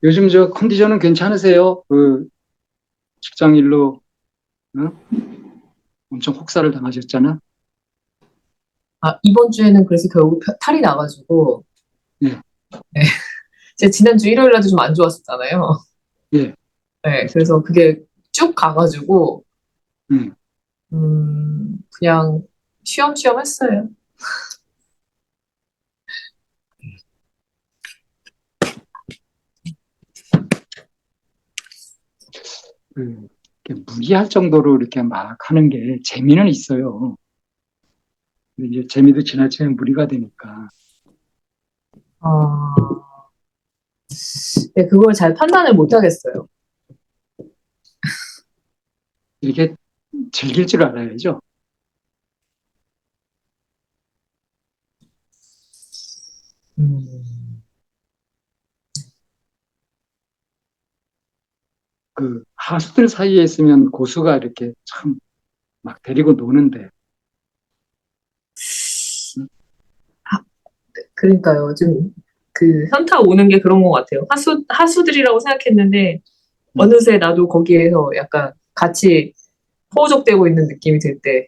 요즘 저 컨디션은 괜찮으세요? 그 직장 일로 어? 엄청 혹사를 당하셨잖아. 아, 이번 주에는 그래서 결국 탈이 나가지고, 예, 네. 제가 지난주 일요일 날도 좀 안 좋았었잖아요. 예, 네, 그렇죠. 그래서 그게 쭉 가가지고, 음, 그냥 쉬엄쉬엄 했어요. 그 이렇게 무리할 정도로 이렇게 막 하는 게 재미는 있어요. 근데 이제 재미도 지나치면 무리가 되니까 아, 네, 그걸 잘 판단을 못 하겠어요. 이렇게 즐길 줄 알아야죠. 음, 그 하수들 사이에 있으면 고수가 이렇게 참 막 데리고 노는데 음, 그러니까요. 좀, 현타 오는 게 그런 것 같아요. 하수들이라고 생각했는데, 음, 어느새 나도 거기에서 약간 같이 호적되고 있는 느낌이 들 때,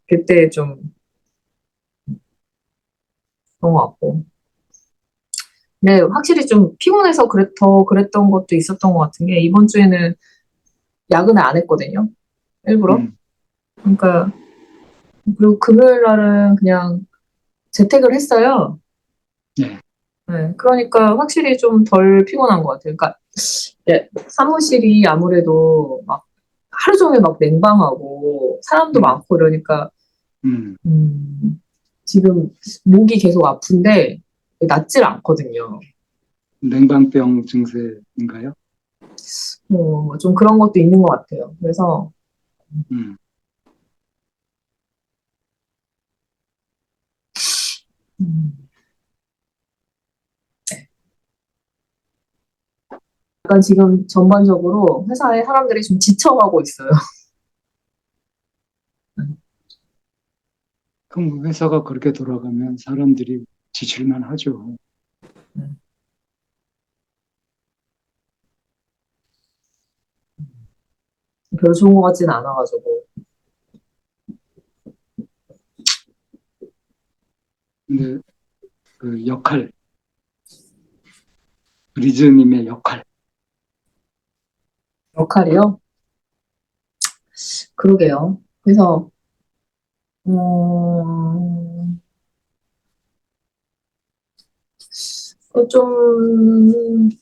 그때 좀 그런 것 같고. 네, 확실히 좀 피곤해서 더 그랬던 것도 있었던 것 같은 게, 이번 주에는 야근을 안 했거든요. 일부러. 음, 그러니까, 그리고 금요일 날은 그냥 재택을 했어요. 예, 네, 그러니까 확실히 좀 덜 피곤한 것 같아요. 그러니까, 네, 사무실이 아무래도 막 하루 종일 막 냉방하고 사람도 음, 많고 이러니까, 음, 음, 지금 목이 계속 아픈데 낫질 않거든요. 냉방병 증세인가요? 좀 그런 것도 있는 것 같아요. 그래서, 음, 음, 약간 지금 전반적으로 회사에 사람들이 좀 지쳐가고 있어요. 그럼 회사가 그렇게 돌아가면 사람들이 지칠만 하죠. 별로 좋은 것 같지는 않아가지고. 근데 그 역할, 리즈님의 역할, 역할이요? 그러게요. 그래서, 음,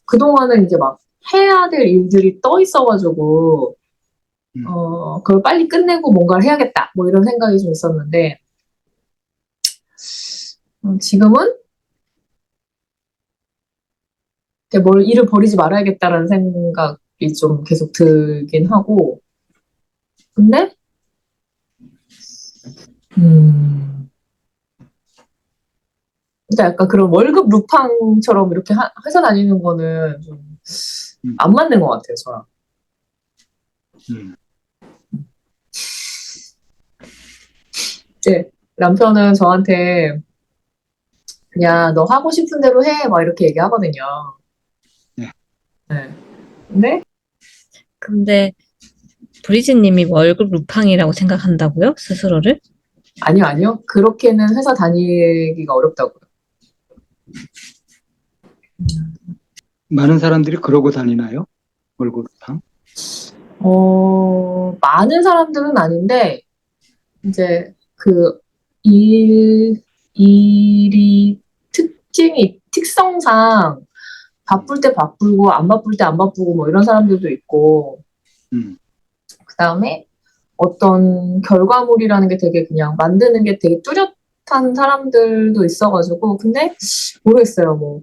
그동안은 이제 막 해야 될 일들이 떠 있어가지고, 음, 그걸 빨리 끝내고 뭔가를 해야겠다. 뭐 이런 생각이 좀 있었는데, 지금은 뭘 일을 버리지 말아야겠다라는 생각이 좀 계속 들긴 하고, 근데, 음, 진짜 약간 그런 월급 루팡처럼 이렇게 회사 다니는 거는 좀 음, 안 맞는 것 같아요, 저랑. 음. 이제 남편은 저한테 그냥 너 하고 싶은 대로 해, 막 이렇게 얘기하거든요. 네. 네. 근데 근데 브리즈님이 월급 루팡이라고 생각한다고요? 스스로를? 아니요, 아니요. 그렇게는 회사 다니기가 어렵다고요. 많은 사람들이 그러고 다니나요? 월급탕? 많은 사람들은 아닌데, 이제 일, 일이 특성상 바쁠 때 바쁘고 안 바쁠 때 안 바쁘고 뭐 이런 사람들도 있고, 음, 그 다음에 어떤 결과물이라는 게 되게 그냥 만드는 게 되게 뚜렷한 사람들도 있어가지고, 근데 모르겠어요, 뭐.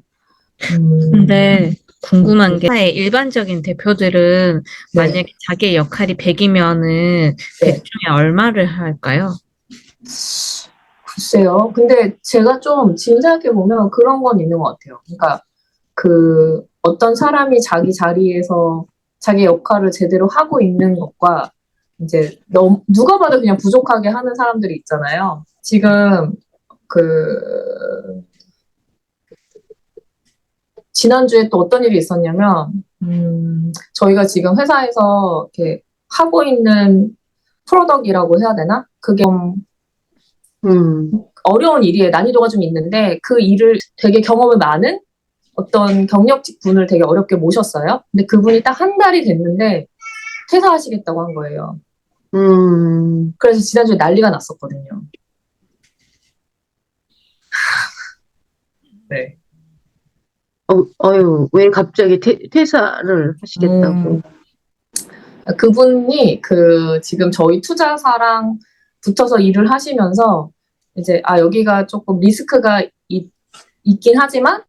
근데 음, 궁금한 게 회사의 일반적인 대표들은 네, 만약에 자기의 역할이 100이면은 네. 100 중에 얼마를 할까요? 글쎄요. 근데 제가 좀 지금 생각해보면 그런 건 있는 것 같아요. 그러니까 어떤 사람이 자기 자리에서 자기 역할을 제대로 하고 있는 것과 이제 누가 봐도 그냥 부족하게 하는 사람들이 있잖아요. 지금 그 지난주에 또 어떤 일이 있었냐면, 저희가 지금 회사에서 이렇게 하고 있는 프로덕이라고 해야 되나? 그게 좀 음, 어려운 일이에요. 난이도가 좀 있는데, 그 일을 되게 경험이 많은 어떤 경력직 분을 되게 어렵게 모셨어요. 근데 그분이 딱 한 달이 됐는데, 퇴사하시겠다고 한 거예요. 그래서 지난주에 난리가 났었거든요. 네. 왜 갑자기 퇴사를 하시겠다고. 그분이 지금 저희 투자사랑 붙어서 일을 하시면서 이제 여기가 조금 리스크가 있긴 하지만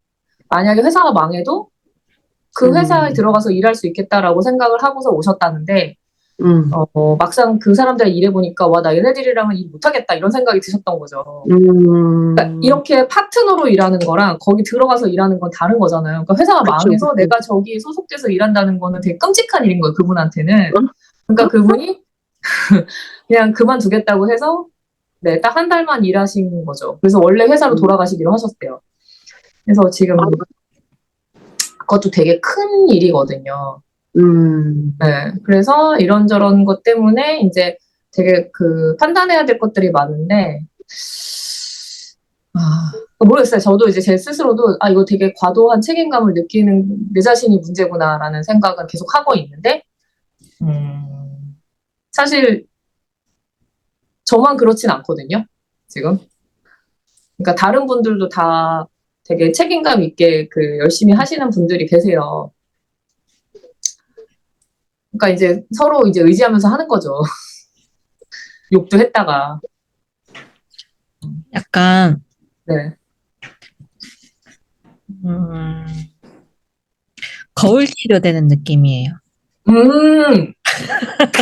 만약에 회사가 망해도 그 회사에 들어가서 일할 수 있겠다라고 생각을 하고서 오셨다는데 막상 그 사람들 일해보니까 와, 나 얘네들이랑은 일 못하겠다 이런 생각이 드셨던 거죠. 그러니까 이렇게 파트너로 일하는 거랑 거기 들어가서 일하는 건 다른 거잖아요. 그러니까 회사가 그쵸, 망해서 그쵸. 내가 저기 소속돼서 일한다는 거는 되게 끔찍한 일인 거예요, 그분한테는. 그러니까 그분이 그냥 그만두겠다고 해서 네, 딱 한 달만 일하신 거죠. 그래서 원래 회사로 돌아가시기로 하셨대요. 그래서 지금 그것도 되게 큰 일이거든요. 네, 그래서 이런저런 것 때문에 이제 되게 판단해야 될 것들이 많은데, 모르겠어요. 저도 이제 제 스스로도, 이거 되게 과도한 책임감을 느끼는 내 자신이 문제구나라는 생각은 계속 하고 있는데, 사실 저만 그렇진 않거든요, 지금. 그러니까 다른 분들도 다 되게 책임감 있게 열심히 하시는 분들이 계세요. 그러니까 이제 서로 이제 의지하면서 하는 거죠. 욕도 했다가. 약간, 네. 거울 치료되는 느낌이에요.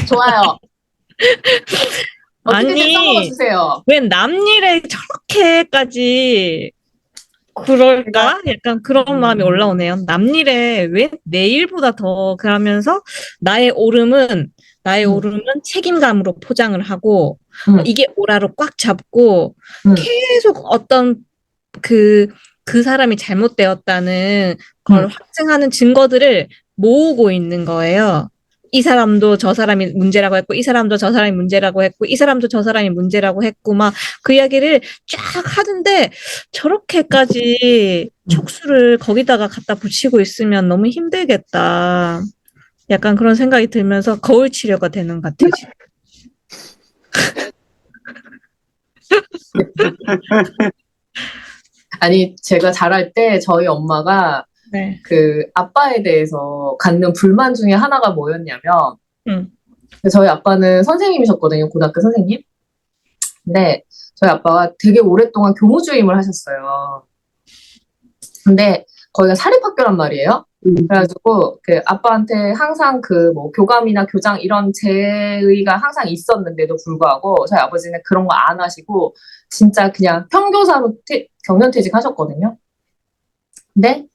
좋아요. 어떻게든 아니, 써먹어 주세요. 왜 남일에 저렇게까지 그럴까? 약간 그런 마음이 올라오네요. 남일에 왜 내일보다 더 그러면서 나의 오름은 책임감으로 포장을 하고 이게 오라로 꽉 잡고 계속 어떤 그 사람이 잘못되었다는 걸 확증하는 증거들을 모으고 있는 거예요. 이 사람도 저 사람이 문제라고 했고, 이 사람도 저 사람이 문제라고 했고, 이 사람도 저 사람이 문제라고 했고, 막 그 이야기를 쫙 하는데, 저렇게까지 촉수를 거기다가 갖다 붙이고 있으면 너무 힘들겠다. 약간 그런 생각이 들면서 거울 치료가 되는 것 같아요. 지금. 아니, 제가 자랄 때 저희 엄마가 네. 아빠에 대해서 갖는 불만 중에 하나가 뭐였냐면, 음. 저희 아빠는 선생님이셨거든요, 고등학교 선생님. 근데 저희 아빠가 되게 오랫동안 교무주임을 하셨어요. 근데 거기가 사립학교란 말이에요. 그래가지고 아빠한테 항상 교감이나 교장 이런 제의가 항상 있었는데도 불구하고 저희 아버지는 그런 거 안 하시고 진짜 그냥 평교사로 정년퇴직 하셨거든요. 근데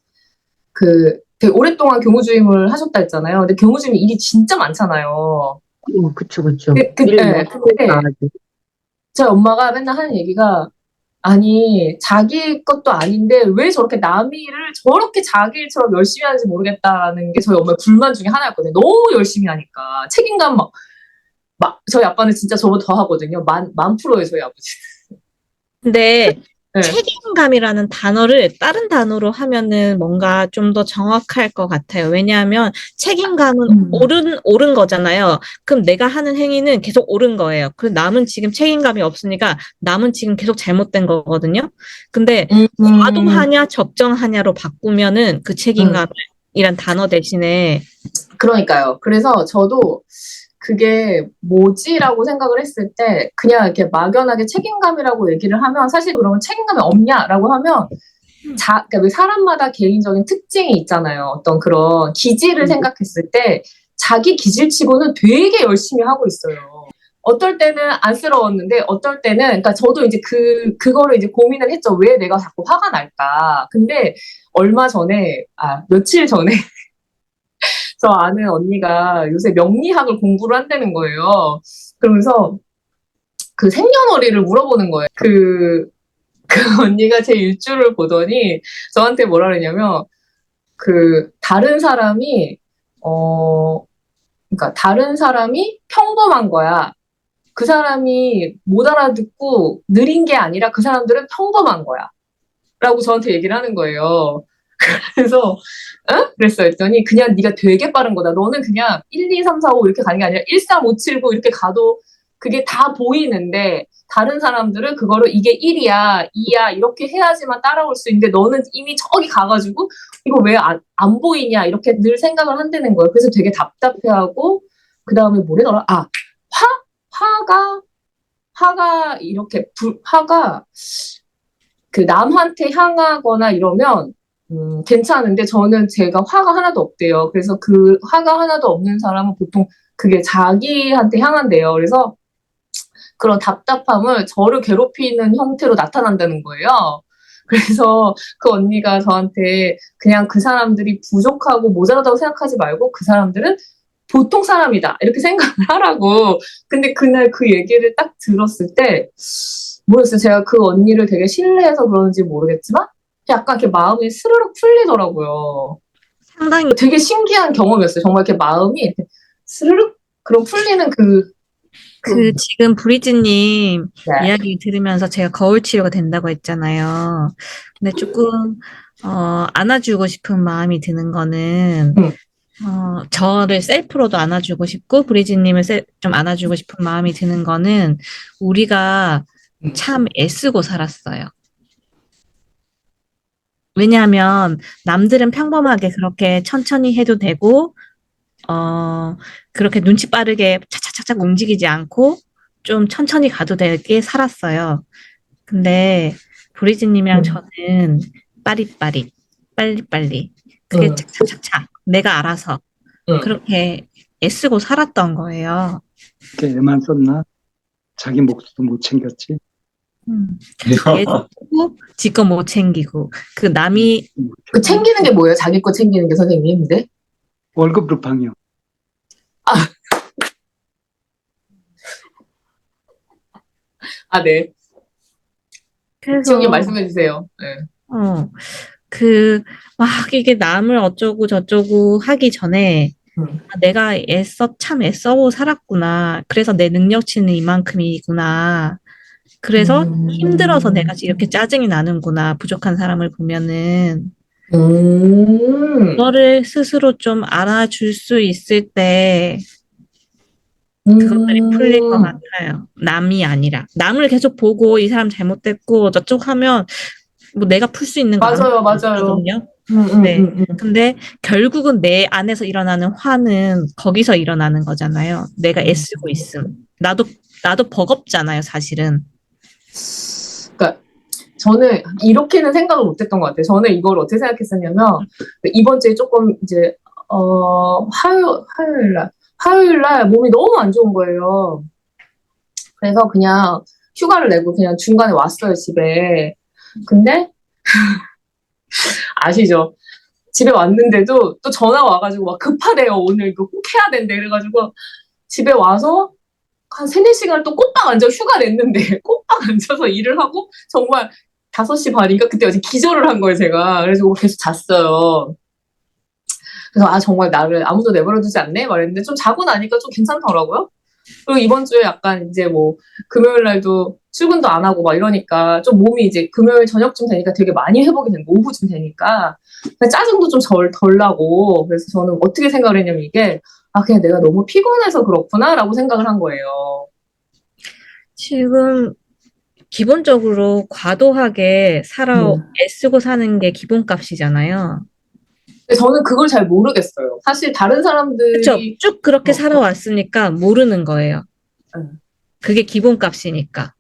되게 오랫동안 교무주임을 하셨다 했잖아요. 근데 교무주임 일이 진짜 많잖아요. 그쵸, 그쵸. 근데 저희 엄마가 맨날 하는 얘기가 아니, 자기 것도 아닌데 왜 저렇게 남의 일을 저렇게 자기 일처럼 열심히 하는지 모르겠다라는 게 저희 엄마의 불만 중에 하나였거든요. 너무 열심히 하니까. 책임감 저희 아빠는 진짜 저보다 더 하거든요. 만 프로예요, 저희 아버지. 근데 네. 책임감이라는 단어를 다른 단어로 하면은 뭔가 좀 더 정확할 것 같아요. 왜냐하면 책임감은 옳은 거잖아요. 그럼 내가 하는 행위는 계속 옳은 거예요. 그럼 남은 지금 책임감이 없으니까 남은 지금 계속 잘못된 거거든요. 근데 과도하냐 적정하냐로 바꾸면은 그 책임감이란 단어 대신에 그러니까요. 그래서 저도 그게 뭐지라고 생각을 했을 때 그냥 이렇게 막연하게 책임감이라고 얘기를 하면 사실 그러면 책임감이 없냐라고 하면 그러니까 왜 사람마다 개인적인 특징이 있잖아요. 어떤 그런 기질을 생각했을 때 자기 기질치고는 되게 열심히 하고 있어요. 어떨 때는 안쓰러웠는데 어떨 때는 그러니까 저도 이제 그거를 이제 고민을 했죠. 왜 내가 자꾸 화가 날까? 근데 얼마 전에 며칠 전에 저 아는 언니가 요새 명리학을 공부를 한다는 거예요. 그러면서 생년월일을 물어보는 거예요. 그 언니가 제 일주를 보더니 저한테 뭐라 그러냐면 그 다른 사람이 그러니까 다른 사람이 평범한 거야. 그 사람이 못 알아듣고 느린 게 아니라 그 사람들은 평범한 거야. 라고 저한테 얘기를 하는 거예요. 그래서 응? 그랬어요. 했더니 그냥 네가 되게 빠른 거다. 너는 그냥 1, 2, 3, 4, 5 이렇게 가는 게 아니라 1, 3, 5, 7, 9 이렇게 가도 그게 다 보이는데 다른 사람들은 그거를 이게 1이야, 2야 이렇게 해야지만 따라올 수 있는데 너는 이미 저기 가가지고 이거 왜 안 보이냐 이렇게 늘 생각을 한다는 거예요. 그래서 되게 답답해하고 그 다음에 뭐래더라? 화가 이렇게 화가 그 남한테 향하거나 이러면 괜찮은데 저는 제가 화가 하나도 없대요. 그래서 그 화가 하나도 없는 사람은 보통 그게 자기한테 향한대요. 그래서 그런 답답함을 저를 괴롭히는 형태로 나타난다는 거예요. 그래서 그 언니가 저한테 그냥 그 사람들이 부족하고 모자라다고 생각하지 말고 그 사람들은 보통 사람이다. 이렇게 생각을 하라고. 근데 그날 그 얘기를 딱 들었을 때 뭐였어요? 제가 그 언니를 되게 신뢰해서 그러는지 모르겠지만 약간 이렇게 마음이 스르륵 풀리더라고요. 상당히 되게 신기한 경험이었어요. 정말 이렇게 마음이 이렇게 스르륵 그럼 풀리는 지금 브리즈님 네. 이야기 들으면서 제가 거울 치료가 된다고 했잖아요. 근데 조금, 안아주고 싶은 마음이 드는 거는, 음. 저를 셀프로도 안아주고 싶고, 브리즈님을 좀 안아주고 싶은 마음이 드는 거는, 우리가 참 애쓰고 살았어요. 왜냐하면, 남들은 평범하게 그렇게 천천히 해도 되고, 그렇게 눈치 빠르게 차차차차 움직이지 않고 좀 천천히 가도 되게 살았어요. 근데 브리즈님이랑 저는 빠릿빠릿, 빨리빨리, 그게 착착착착, 내가 알아서 그렇게 애쓰고 살았던 거예요. 이렇게 애만 썼나? 자기 몫도 못 챙겼지. 얘 챙기고, 지 거 못 챙기고, 그 남이, 그 챙기는 게 뭐예요? 자기 거 챙기는 게 선생님? 네? 월급 루팡이요. 네. 그래서, 지용님 말씀해 주세요. 네. 그, 막 이게 남을 어쩌고 저쩌고 하기 전에, 내가 참 애써고 살았구나. 그래서 내 능력치는 이만큼이구나. 그래서 힘들어서 내가 이렇게 짜증이 나는구나. 부족한 사람을 보면은. 그거를 스스로 좀 알아줄 수 있을 때, 그것들이 풀릴 것 같아요. 남이 아니라. 남을 계속 보고 이 사람 잘못됐고, 저쪽 하면, 뭐 내가 풀 수 있는 거 맞아요, 아무것도 맞아요. 없거든요. 네. 근데 결국은 내 안에서 일어나는 화는 거기서 일어나는 거잖아요. 내가 애쓰고 있음. 나도 버겁잖아요, 사실은. 그러니까 저는 이렇게는 생각을 못했던 것 같아요. 저는 이걸 어떻게 생각했었냐면 이번 주에 조금 이제 화요일 날 몸이 너무 안 좋은 거예요. 그래서 그냥 휴가를 내고 그냥 중간에 왔어요, 집에. 근데 아시죠? 집에 왔는데도 또 전화가 와가지고 막 급하대요. 오늘 이거 꼭 해야 된대. 그래가지고 집에 와서 한 3, 4시간을 또 꼬박 앉아 휴가 냈는데 꼬박 앉아서 일을 하고 정말 5시 반인가 그때 어제 기절을 한 거예요, 제가. 그래서 계속 잤어요. 그래서 정말 나를 아무도 내버려 두지 않네? 말했는데 좀 자고 나니까 좀 괜찮더라고요. 그리고 이번 주에 약간 이제 뭐 금요일 날도 출근도 안 하고 막 이러니까 좀 몸이 이제 금요일 저녁쯤 되니까 되게 많이 회복이 되는 거, 오후쯤 되니까 짜증도 좀 덜 나고. 그래서 저는 어떻게 생각을 했냐면 이게 그냥 내가 너무 피곤해서 그렇구나라고 생각을 한 거예요. 지금 기본적으로 과도하게 애쓰고 사는 게 기본값이잖아요. 근데 저는 그걸 잘 모르겠어요. 사실 다른 그쵸? 사람들이 쭉 그렇게 살아왔으니까 모르는 거예요. 그게 기본값이니까.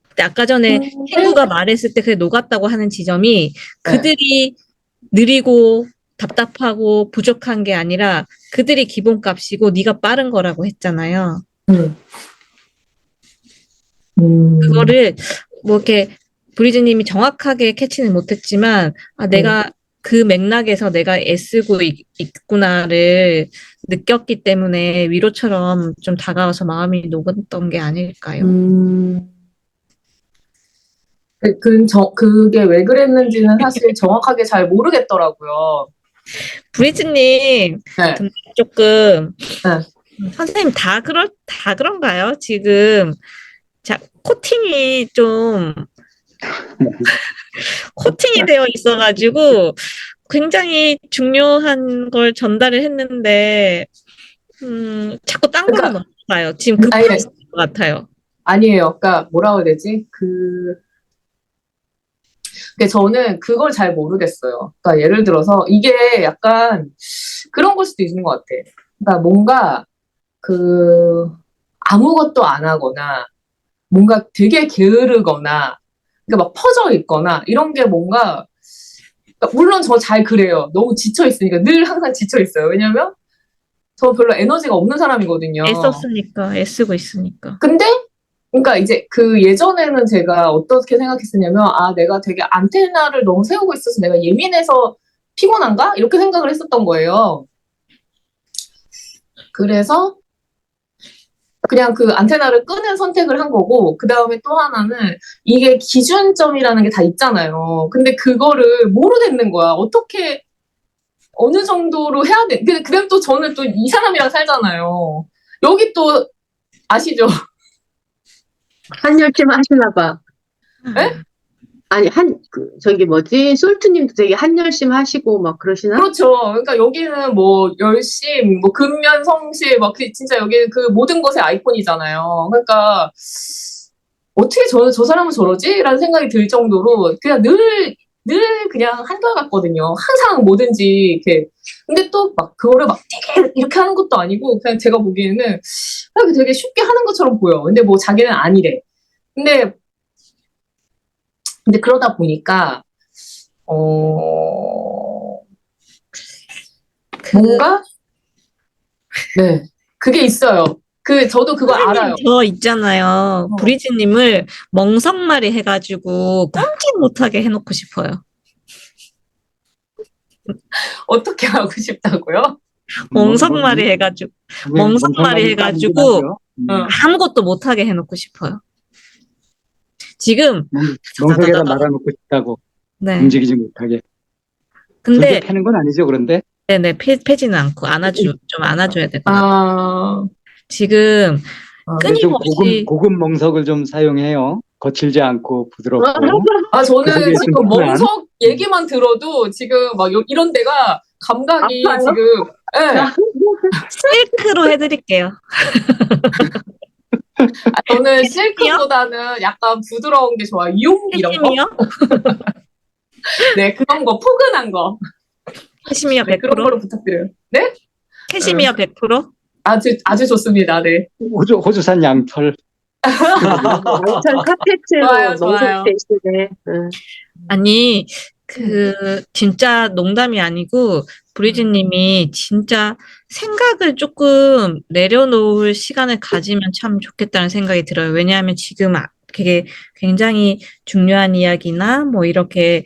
근데 아까 전에 친구가 말했을 때 그게 녹았다고 하는 지점이 그들이 느리고 답답하고 부족한 게 아니라 그들이 기본값이고 네가 빠른 거라고 했잖아요. 그거를 뭐 이렇게 브리즈님이 정확하게 캐치는 못했지만 내가 그 맥락에서 내가 애쓰고 있구나를 느꼈기 때문에 위로처럼 좀 다가와서 마음이 녹았던 게 아닐까요? 그게 왜 그랬는지는 사실 정확하게 잘 모르겠더라고요. 브리즈님, 네. 근데 조금, 네. 선생님 다 그런가요? 지금, 자, 코팅이 좀, 코팅이 되어 있어가지고, 굉장히 중요한 걸 전달을 했는데, 자꾸 딴 걸로 그러니까 넘어가요. 지금 아니, 급하신 것 같아요. 아니에요. 그러니까 뭐라고 해야 되지? 근데 저는 그걸 잘 모르겠어요. 그러니까 예를 들어서 이게 약간 그런 걸 수도 있는 것 같아. 그러니까 뭔가 그 아무것도 안 하거나 뭔가 되게 게으르거나 그러니까 막 퍼져 있거나 이런 게 뭔가 그러니까 물론 저 잘 그래요. 너무 지쳐 있으니까 늘 항상 지쳐 있어요. 왜냐면 저 별로 에너지가 없는 사람이거든요. 애쓰고 있으니까. 근데 그러니까 이제 그 예전에는 제가 어떻게 생각했었냐면 아 내가 되게 안테나를 너무 세우고 있어서 내가 예민해서 피곤한가? 이렇게 생각을 했었던 거예요. 그래서 그냥 그 안테나를 끄는 선택을 한 거고 그 다음에 또 하나는 이게 기준점이라는 게 다 있잖아요. 근데 그거를 모르겠는 거야. 어떻게 어느 정도로 해야 돼? 근데 그다음 또 저는 또 이 사람이랑 살잖아요. 여기 또 아시죠? 한열쯤 하시나 봐. 네? 아니, 저기 뭐지? 솔트님도 되게 한열심 하시고 막 그러시나? 그렇죠. 그러니까 여기는 뭐 열심, 뭐 근면 성실, 막 진짜 여기 그 모든 것의 아이콘이잖아요. 그러니까 어떻게 저 사람은 저러지? 라는 생각이 들 정도로 그냥 늘 그냥 한결같거든요. 항상 뭐든지 이렇게. 근데 또 막 그거를 막 되게 이렇게 하는 것도 아니고 그냥 제가 보기에는 그냥 되게 쉽게 하는 것처럼 보여. 근데 뭐 자기는 아니래. 근데 그러다 보니까 뭔가 네 그게 있어요. 저도 그거 선생님, 알아요. 저 있잖아요. 브리즈님을 멍석말이 해가지고 꼼짝 못하게 해놓고 싶어요. 어떻게 하고 싶다고요? 멍석말이 해가지고, 멍석말이 해가지고 응. 아무것도 못하게 해놓고 싶어요. 지금, 멍석에다 말아놓고 싶다고 네. 움직이지 못하게. 근데, 절대 패는 건 아니죠, 그런데? 네네, 패지는 않고 좀 안아줘야 될 것 같아요. 아, 지금 근데 좀 끊임없이 고급 멍석을 좀 사용해요. 거칠지 않고 부드럽고. 그 저는 속에 지금 든든한. 멍석 얘기만 들어도 지금 막 이런 데가 감각이 아파요? 지금, 예. 실크로 해드릴게요. 저는 캐시미어? 실크보다는 약간 부드러운 게 좋아요. 용 이런 거? 캐시미어? 네, 그런 거, 포근한 거. 캐시미어 네, 그런 100%? 걸로 부탁드려요. 네? 캐시미어 100%? 아주 좋습니다. 네. 호주산 양털. 양천 카페트로 좋아요, 멍석 좋아요. 대신에. 아니, 진짜 농담이 아니고, 브리즈님이 진짜 생각을 조금 내려놓을 시간을 가지면 참 좋겠다는 생각이 들어요. 왜냐하면 지금 그게 굉장히 중요한 이야기나 뭐 이렇게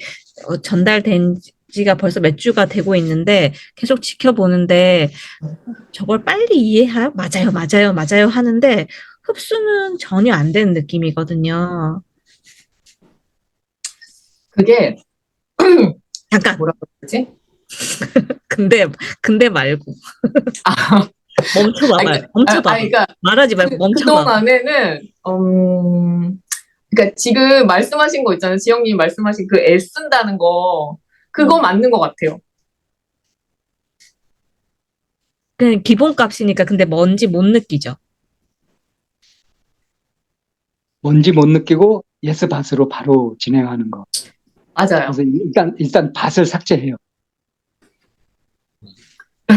전달된 지가 벌써 몇 주가 되고 있는데 계속 지켜보는데 저걸 빨리 이해해요? 맞아요, 맞아요, 맞아요 하는데 흡수는 전혀 안 되는 느낌이거든요. 그게, 잠깐. 뭐라고 해야 되지? 근데 말고. 아, 멈춰봐봐요. 멈춰봐봐. 그러니까, 말하지 말고 멈춰봐. 그동안에는, 그러니까 지금 말씀하신 거 있잖아요. 지영님 말씀하신 그 애쓴다는 거, 그거 맞는 것 같아요. 그냥 기본값이니까 근데 뭔지 못 느끼죠. 뭔지 못 느끼고 예스 밭으로 바로 진행하는 거. 맞아요. 그래서 일단 밭을 삭제해요.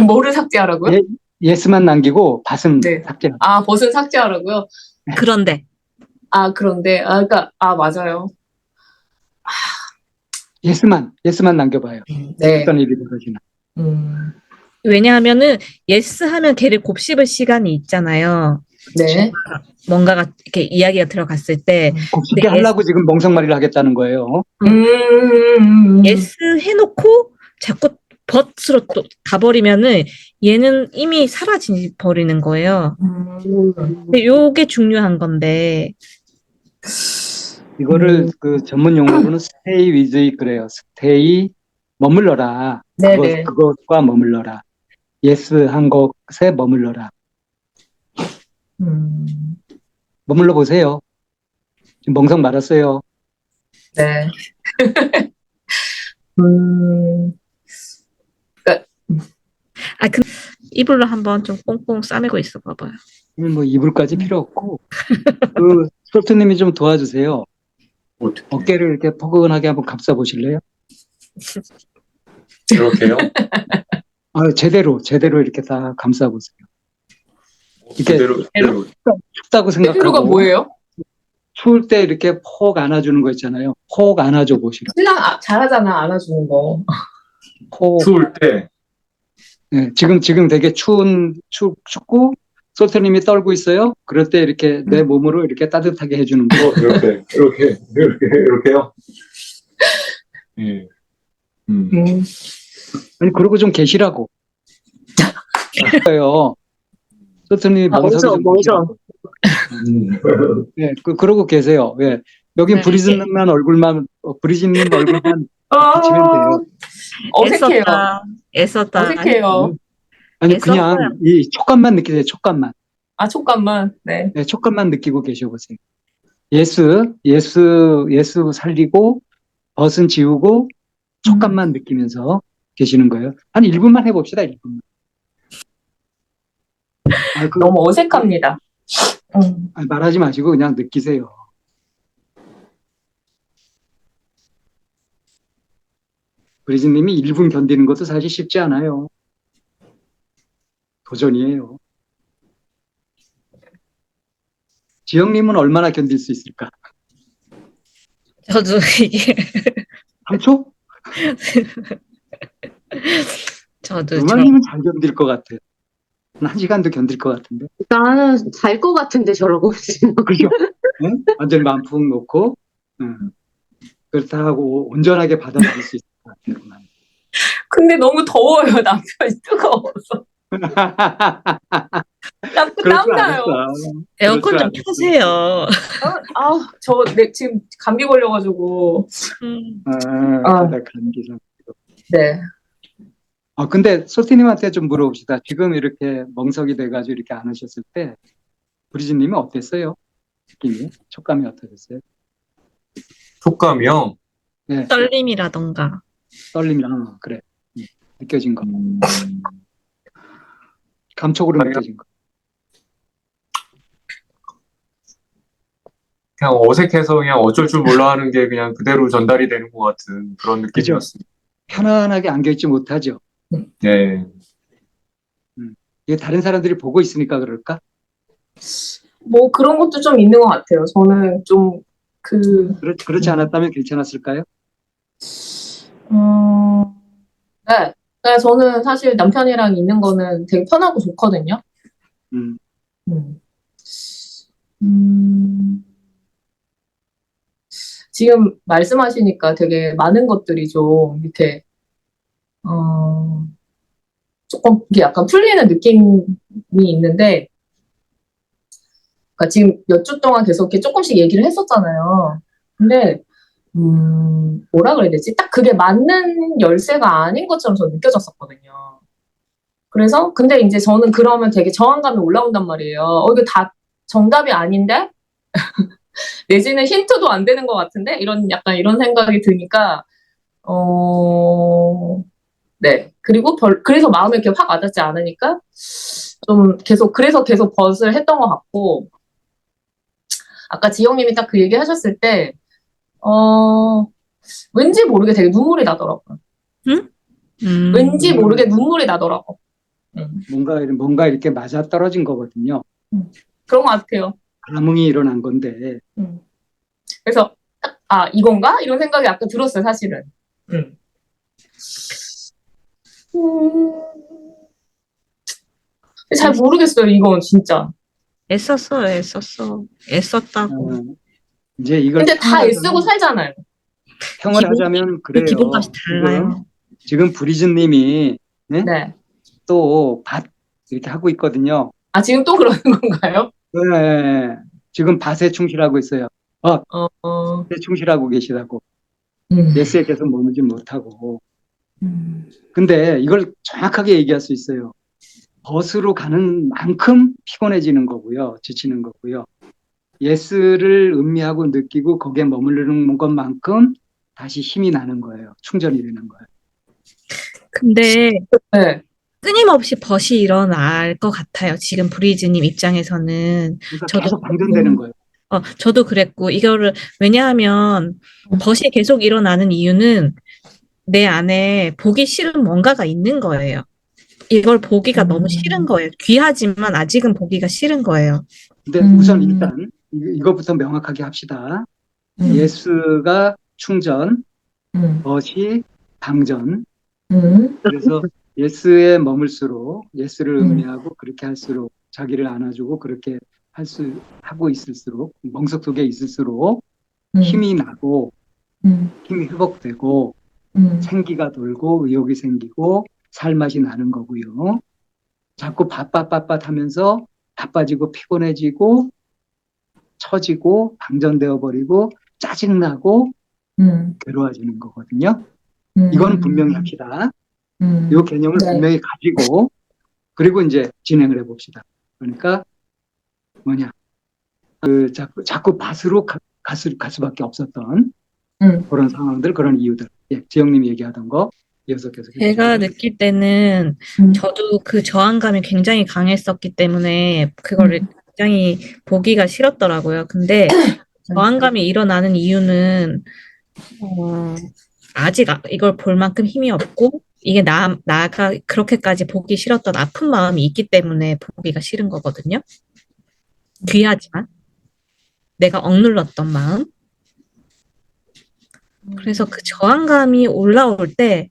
뭐를 삭제하라고요? 예스만 남기고 밭은 네. 삭제해요. 아, 벗은 삭제하라고요? 그런데 그런데, 그러니까, 맞아요. 예스만 남겨봐요. 네. 어떤 일이 벌어지나. 왜냐하면은 예스 하면 걔를 곱씹을 시간이 있잖아요. 네. 뭔가가 이렇게 이야기가 들어갔을 때 곱씹게 하려고 지금 멍석말이를 하겠다는 거예요. 예스 해놓고 자꾸 벗으로 또 가버리면은 얘는 이미 사라져 버리는 거예요. 근데 요게 중요한 건데 이거를 그 전문 용어로는 stay with it 그래요. stay, 머물러라. 네네. 그것과 머물러라. 예스 한 것에 머물러라. 음, 머물러 보세요. 지금 멍석 말았어요. 네. 음, 그러니까 아, 이불로 한번 좀 꽁꽁 싸매고 있어 봐봐요. 뭐 이불까지 필요 없고 그 솔트님이 좀 도와주세요. 어떻게 어깨를 이렇게 포근하게 한번 감싸 보실래요? 이렇게요? 제대로 이렇게 다 감싸 보세요. 이렇게 그대로 춥다고 제대로가 생각하고 뭐예요? 추울 때 이렇게 폭 안아주는 거 있잖아요. 폭 안아줘 보시라. 신랑 잘하잖아, 안아주는 거. 폭. 추울 때 네, 지금 되게 춥고 솔트님이 떨고 있어요. 그럴 때 이렇게 내 몸으로 이렇게 따뜻하게 해주는 거. 이렇게요? 예. 아니 그러고 좀 계시라고. 그래요. 솔트님이 아, 멍석이 좀 멍석. 계시라고. 네, 그러고 계세요. 예. 여긴 네. 브리즈님 얼굴만 비치면 돼요. 어색해요. 애썼다. 어색해요. 아니 애썼어요. 그냥 이 촉감만 느끼세요. 촉감만. 아, 촉감만. 네. 네, 촉감만 느끼고 계셔보세요. 예스 살리고 벗은 지우고 촉감만 느끼면서 계시는 거예요. 한 1분만 해봅시다. 1분만. 너무 어색합니다. 말하지 마시고 그냥 느끼세요. 브리즈님이 1분 견디는 것도 사실 쉽지 않아요. 도전이에요. 지영님은 얼마나 견딜 수 있을까? 저도 이게 3초? 저도 루마님은 잘 견딜 것 같아요. 한 1시간도 견딜 것 같은데. 나는 잘 것 같은데 저러고 있으면. 그죠? 응? 완전히 마음 푹 놓고, 응. 그렇다고 온전하게 받아들일 수 있을 것 같아요. 루마님. 근데 너무 더워요. 남편이 뜨거워서. 자꾸 그럴 줄 땀나요. 알았어. 에어컨 좀 켜세요. 지금 감기 걸려가지고. 그러다 감기상. 네. 근데 솔티님한테 좀 물어봅시다. 지금 이렇게 멍석이 돼가지고 이렇게 안 하셨을 때, 브리즈님은 어땠어요? 느낌이? 촉감이 어떠셨어요? 촉감이요? 네, 떨림이라던가. 떨림이랑, 그래. 느껴진 거. 감촉으로 느껴진 거. 그냥 어색해서 그냥 어쩔 줄 몰라 하는 게 그냥 그대로 전달이 되는 것 같은 그런 느낌이었습니다. 편안하게 안겨있지 못하죠. 네. 이게 다른 사람들이 보고 있으니까 그럴까? 뭐 그런 것도 좀 있는 것 같아요. 저는 좀 그렇지 않았다면 괜찮았을까요? 네. 그러니까 저는 사실 남편이랑 있는 거는 되게 편하고 좋거든요. 음, 지금 말씀하시니까 되게 많은 것들이 좀 이렇게 조금 이게 약간 풀리는 느낌이 있는데, 그러니까 지금 몇 주 동안 계속 이렇게 조금씩 얘기를 했었잖아요. 근데 뭐라 그래야 되지? 딱 그게 맞는 열쇠가 아닌 것처럼 저는 느껴졌었거든요. 그래서 근데 이제 저는 그러면 되게 저항감이 올라온단 말이에요. 이거 다 정답이 아닌데? 내지는 힌트도 안 되는 것 같은데? 약간 이런 생각이 드니까 네. 그리고 그래서 마음이 이렇게 확 와닿지 않으니까 좀 그래서 계속 벗을 했던 것 같고, 아까 지영님이 딱 그 얘기 하셨을 때, 왠지 모르게 되게 눈물이 나더라고요. 왠지 모르게 눈물이 나더라고. 뭔가 이렇게 맞아 떨어진 거거든요. 그런 것 같아요. 감흥이 일어난 건데. 그래서, 이건가? 이런 생각이 아까 들었어요, 사실은. 잘 모르겠어요, 이건 진짜. 애썼다고. 이제 이걸 근데 다 애쓰고 살잖아요. 평을 하자면 그래요. 기본값이 달라요. 지금 브리즈님이 네. 또 밭 이렇게 하고 있거든요. 지금 또 그러는 건가요? 네. 지금 밭에 충실하고 있어요. 밭에 충실하고 계시다고. 예스에 계속 머물지 못하고. 근데 이걸 정확하게 얘기할 수 있어요. 벗으로 가는 만큼 피곤해지는 거고요. 지치는 거고요. 예스를 음미하고 느끼고 거기에 머무르는 것만큼 다시 힘이 나는 거예요. 충전이 되는 거예요. 근데 네. 끊임없이 벗이 일어날 것 같아요. 지금 브리즈님 입장에서는. 그러니까 저도 계속 방전되는 거예요. 저도 그랬고, 이거를, 왜냐하면, 벗이 계속 일어나는 이유는 내 안에 보기 싫은 뭔가가 있는 거예요. 이걸 보기가 너무 싫은 거예요. 귀하지만 아직은 보기가 싫은 거예요. 근데 우선 일단 이것부터 명확하게 합시다. 예스가 충전, 벗이 방전. 그래서 예스에 머물수록 예스를 음미하고 그렇게 할수록 자기를 안아주고 그렇게 하고 있을수록 멍석 속에 있을수록 힘이 나고 힘이 회복되고 생기가 돌고 의욕이 생기고 살맛이 나는 거고요. 자꾸 바빠하면서 바빠지고 피곤해지고 처지고 방전되어 버리고 짜증나고 괴로워지는 거거든요. 이거는 분명히 합시다. 이 개념을 네. 분명히 가지고 그리고 이제 진행을 해봅시다. 그러니까 뭐냐 자꾸 밭으로 갈 수밖에 없었던 그런 상황들 그런 이유들. 예, 지영님이 얘기하던 거 이어서 계속 제가 해주시고요. 느낄 때는 저도 그 저항감이 굉장히 강했었기 때문에 그거를 굉장히 보기가 싫었더라고요. 근데 저항감이 일어나는 이유는 아직 이걸 볼 만큼 힘이 없고 이게 나가 그렇게까지 보기 싫었던 아픈 마음이 있기 때문에 보기가 싫은 거거든요. 귀하지만 내가 억눌렀던 마음. 그래서 그 저항감이 올라올 때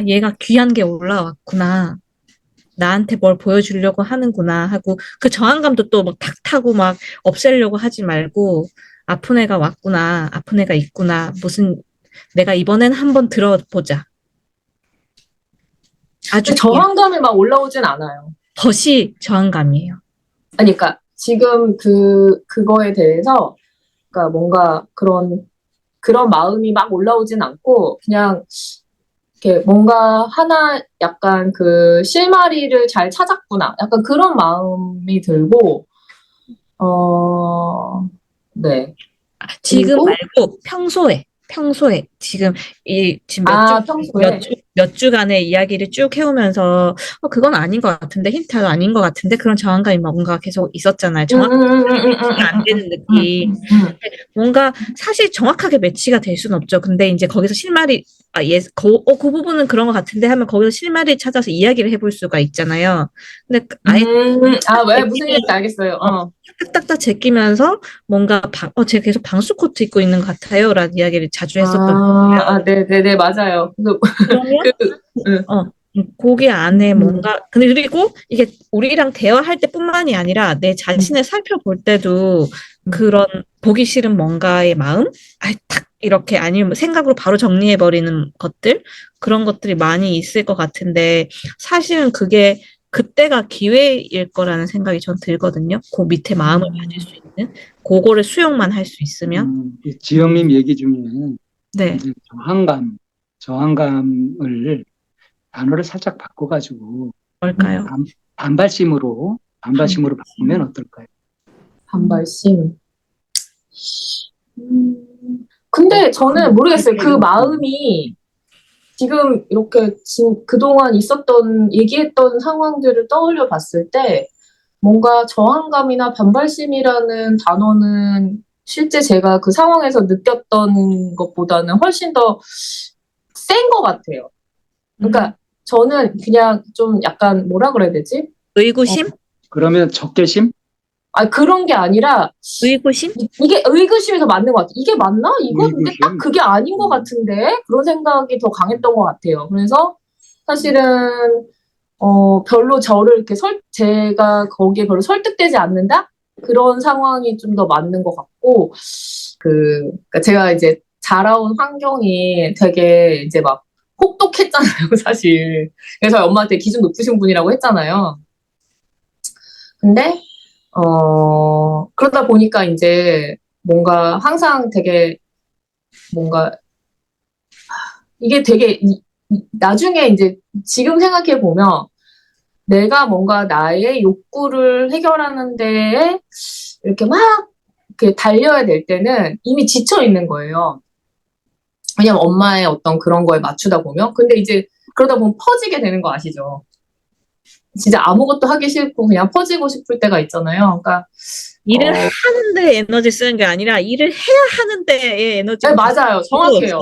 얘가 귀한 게 올라왔구나. 나한테 뭘 보여주려고 하는구나 하고 그 저항감도 또 막 탁타고 막 없애려고 하지 말고 아픈 애가 왔구나. 아픈 애가 있구나. 내가 이번엔 한번 들어보자. 아주 저항감이 막 올라오진 않아요. 덫이 저항감이에요. 아니, 그러니까 지금 그거에 대해서 그러니까 뭔가 그런 마음이 막 올라오진 않고 그냥 이렇게 뭔가 하나 약간 그 실마리를 잘 찾았구나. 약간 그런 마음이 들고 네. 지금 그리고 말고 평소에 지금 지금 평소에 몇 주간의 이야기를 쭉 해오면서 그건 아닌 것 같은데 힌트도 아닌 것 같은데 그런 저항감이 뭔가 계속 있었잖아요. 정확하게 매치가 안 되는 느낌. 뭔가 사실 정확하게 매치가 될 수는 없죠. 근데 이제 거기서 실마리 그 부분은 그런 것 같은데 하면 거기서 실마리 찾아서 이야기를 해볼 수가 있잖아요. 근데 아예 왜 무슨 얘기인지 알겠어요. 딱딱딱 제끼면서 뭔가 제가 계속 방수 코트 입고 있는 것 같아요. 라는 이야기를 자주 했었던 거예요. 네네네, 맞아요. 그러면 거기 안에 뭔가 그리고 이게 우리랑 대화할 때뿐만이 아니라 내 자신을 살펴볼 때도 그런 보기 싫은 뭔가의 마음, 탁 이렇게 아니면 생각으로 바로 정리해버리는 것들 그런 것들이 많이 있을 것 같은데 사실은 그게 그때가 기회일 거라는 생각이 전 들거든요. 그 밑에 마음을 가질 수 있는 그거를 수용만 할 수 있으면 이 지영님 얘기 중에 네. 이제 저항감을 단어를 살짝 바꿔가지고 뭘까요? 반발심으로 바꾸면 어떨까요? 반발심. 근데 저는 모르겠어요. 그 마음이 지금 이렇게 그동안 얘기했던 상황들을 떠올려 봤을 때 뭔가 저항감이나 반발심이라는 단어는 실제 제가 그 상황에서 느꼈던 것보다는 훨씬 더 센 것 같아요. 그러니까 저는 그냥 좀 약간 뭐라 그래야 되지? 의구심? 그러면 적개심? 그런 게 아니라 의구심? 이게 의구심이 더 맞는 것 같아요. 이게 맞나? 이건 근데 의구심. 딱 그게 아닌 것 같은데? 그런 생각이 더 강했던 것 같아요. 그래서 사실은 별로 저를 이렇게 제가 거기에 별로 설득되지 않는다? 그런 상황이 좀 더 맞는 것 같고, 그러니까 제가 이제 자라온 환경이 되게 이제 막 혹독했잖아요, 사실. 그래서 저희 엄마한테 기준 높으신 분이라고 했잖아요. 근데, 그러다 보니까 이제 뭔가 항상 되게 뭔가 이게 되게 나중에 이제 지금 생각해 보면 내가 뭔가 나의 욕구를 해결하는 데에 이렇게 막 이렇게 달려야 될 때는 이미 지쳐 있는 거예요. 왜냐면 엄마의 어떤 그런 거에 맞추다 보면. 근데 이제 그러다 보면 퍼지게 되는 거 아시죠? 진짜 아무것도 하기 싫고 그냥 퍼지고 싶을 때가 있잖아요. 그러니까 일을 하는데 에너지 쓰는 게 아니라 일을 해야 하는데의 에너지. 네, 맞아요. 정확해요.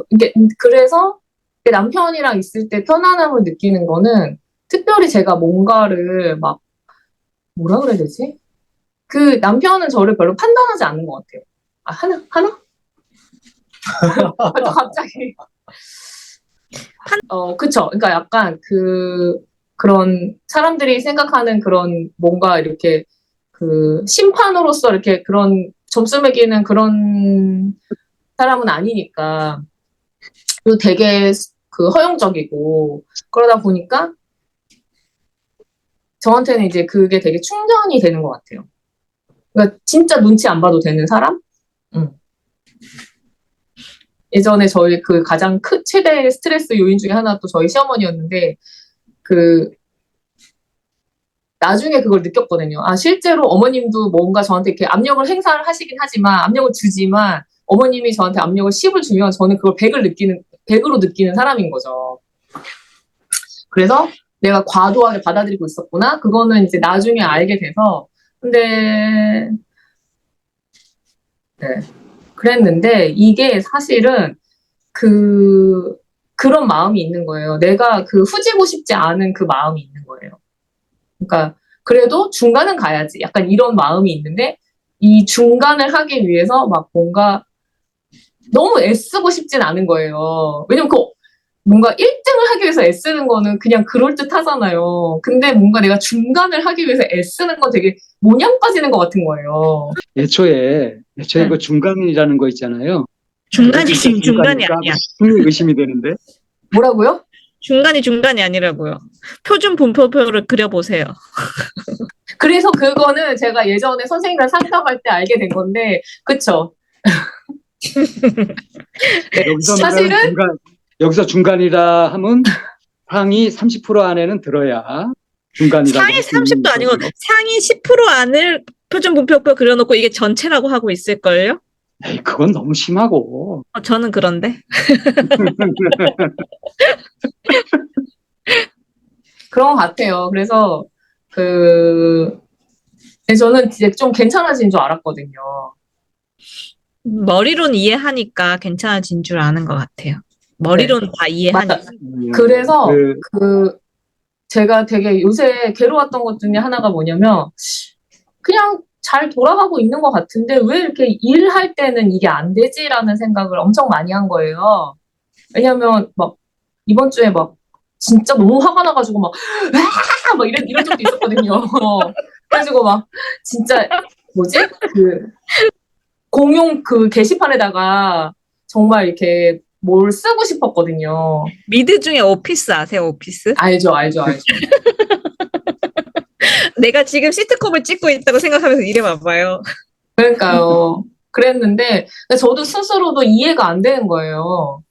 이게 그래서 남편이랑 있을 때 편안함을 느끼는 거는 특별히 제가 뭔가를 막 뭐라 그래야 되지? 그 남편은 저를 별로 판단하지 않는 것 같아요. 아, 하나? 또 갑자기. 그쵸. 그러니까 약간 그런 사람들이 생각하는 그런 뭔가 이렇게 그 심판으로서 이렇게 그런 점수 매기는 그런 사람은 아니니까. 그리고 되게 그 허용적이고 그러다 보니까 저한테는 이제 그게 되게 충전이 되는 것 같아요. 그러니까 진짜 눈치 안 봐도 되는 사람? 예전에 저희 그 가장 최대 스트레스 요인 중에 하나 또 저희 시어머니였는데 그 나중에 그걸 느꼈거든요. 아, 실제로 어머님도 뭔가 저한테 이렇게 압력을 행사를 하시긴 하지만 압력을 주지만 어머님이 저한테 압력을 10을 주면 저는 그걸 100으로 느끼는 사람인 거죠. 그래서 내가 과도하게 받아들이고 있었구나. 그거는 이제 나중에 알게 돼서 근데 네. 그랬는데 이게 사실은 그런 마음이 있는 거예요. 내가 후지고 싶지 않은 그 마음이 있는 거예요. 그러니까 그래도 중간은 가야지. 약간 이런 마음이 있는데 이 중간을 하기 위해서 막 뭔가 너무 애쓰고 싶진 않은 거예요. 왜냐면 뭔가 1등을 하기 위해서 애쓰는 거는 그냥 그럴듯하잖아요. 근데 뭔가 내가 중간을 하기 위해서 애쓰는 건 되게 모냥 빠지는 것 같은 거예요. 애초에 그 중간이라는 거 있잖아요. 중간이 지금 중간이 아니야. 분명히 의심이 되는데. 뭐라고요? 중간이 아니라고요. 표준 분포표를 그려보세요. 그래서 그거는 제가 예전에 선생님이랑 상담할 때 알게 된 건데, 그쵸? 네, 사실은 여기서 중간이라 하면 상위 30% 안에는 들어야 중간이라고. 상위 30도 아니고 상위 10% 안을 표준 분포표 그려놓고 이게 전체라고 하고 있을걸요? 에이, 그건 너무 심하고. 저는 그런데. 그런 것 같아요. 그래서 저는 이제 좀 괜찮아진 줄 알았거든요. 머리로는 이해하니까 괜찮아진 줄 아는 것 같아요. 머리로는 다 이해하니까. 그래서 제가 되게 요새 괴로웠던 것 중에 하나가 뭐냐면 그냥 잘 돌아가고 있는 것 같은데 왜 이렇게 일할 때는 이게 안 되지라는 생각을 엄청 많이 한 거예요. 왜냐면 막 이번 주에 막 진짜 너무 화가 나가지고 막 이런 적도 있었거든요. 그래가지고 막 진짜 뭐지? 공용 게시판에다가 정말 이렇게 뭘 쓰고 싶었거든요. 미드 중에 오피스 아세요? 오피스? 알죠. 내가 지금 시트콤을 찍고 있다고 생각하면서 일해봐봐요. 그러니까요. 그랬는데 저도 스스로도 이해가 안 되는 거예요.